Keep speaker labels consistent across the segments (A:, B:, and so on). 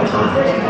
A: all times.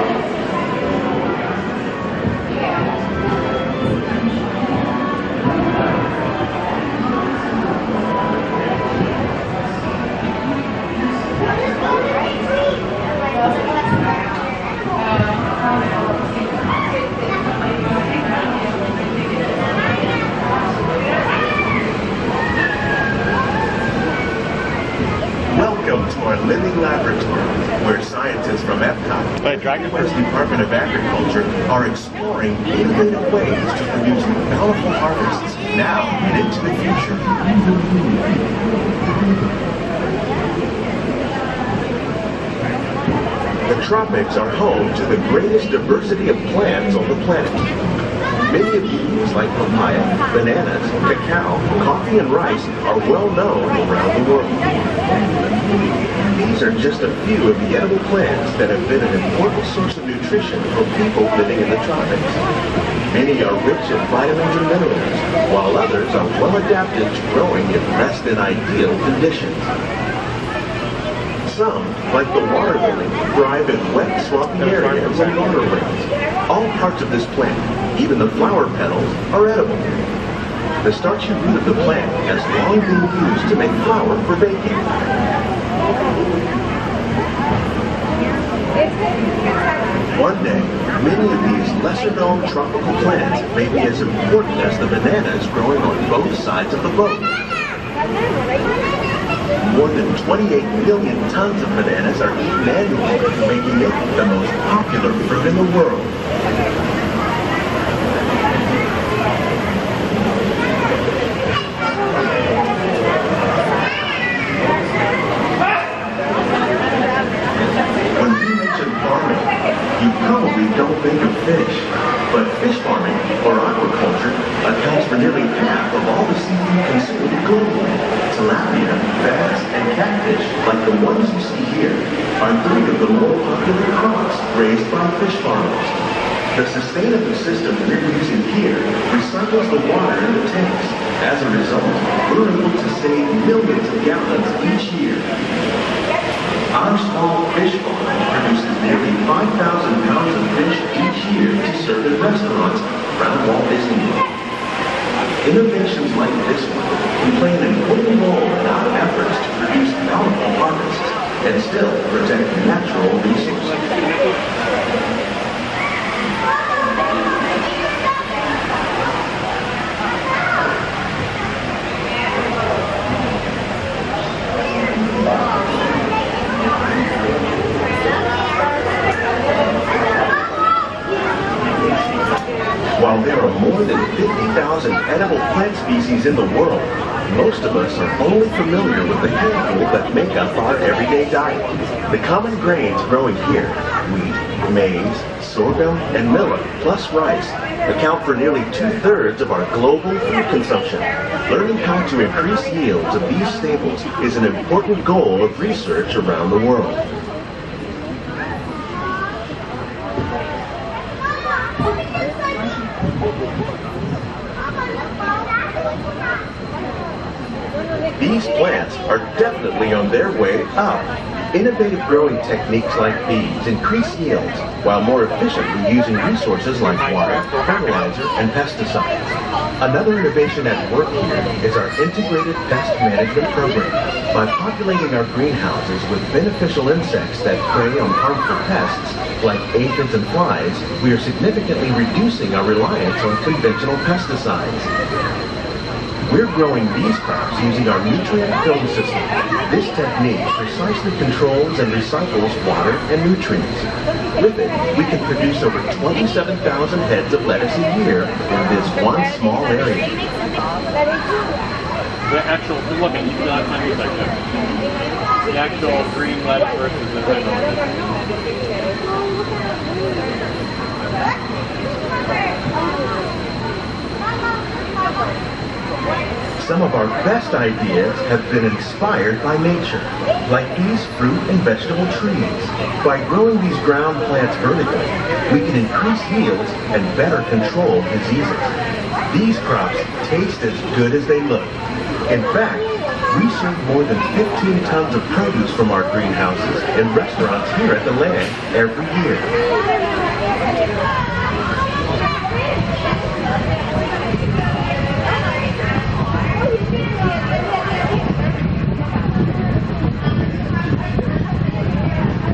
A: Welcome to our living laboratory, where scientists from Epcot and the U.S. Department of Agriculture are exploring innovative ways to produce bountiful harvests now and into the future. The tropics are home to the greatest diversity of plants on the planet. Many of these, like papaya, bananas, cacao, coffee, and rice, are well known around the world. These are just a few of the edible plants that have been an important source of nutrition for people living in the tropics. Many are rich in vitamins and minerals, while others are well adapted to growing in less than ideal conditions. Some, like the water lily, thrive in wet, swampy areas and waterways. All parts of this plant, even the flower petals, are edible. The starchy root of the plant has long been used to make flour for baking. One day, many of these lesser-known tropical plants may be as important as the bananas growing on both sides of the boat. More than 28 million tons of bananas are eaten annually, making it the most popular fruit in the world. When we mention farming, you probably don't think of fish, but fish farming, or aquaculture, accounts for nearly half of all the seafood consumed globally. Tilapia, bass, and catfish, like the ones you see here, are 3 of the more popular crops raised by fish farmers. The sustainable system we're using here recycles the water in the tanks. As a result, we're able to save millions of gallons each year. Our small fish farm produces nearly 5,000 pounds of fish each year to serve in restaurants around Walt Disney World. Innovations like this one can play an important role in our efforts to produce bountiful harvests and still protect natural resources. While there are more than 50,000 edible plant species in the world, most of us are only familiar with the handful that make up our everyday diet. The common grains growing here, wheat, maize, sorghum, and millet, plus rice, account for nearly 2/3 of our global food consumption. Learning how to increase yields of these staples is an important goal of research around the world. These plants are definitely on their way up. Innovative growing techniques like these increase yields while more efficiently using resources like water, fertilizer, and pesticides. Another innovation at work here is our integrated pest management program. By populating our greenhouses with beneficial insects that prey on harmful pests like aphids and flies, we are significantly reducing our reliance on conventional pesticides. We're growing these crops using our nutrient film system. This technique precisely controls and recycles water and nutrients. With it, we can produce over 27,000 heads of lettuce a year in this one small area.
B: The actual, look at you got my section. The actual green lettuce versus the red
A: Some of our best ideas have been inspired by nature, like these fruit and vegetable trees. By growing these ground plants vertically, we can increase yields and better control diseases. These crops taste as good as they look. In fact, We serve more than 15 tons of produce from our greenhouses in restaurants here at the land every year.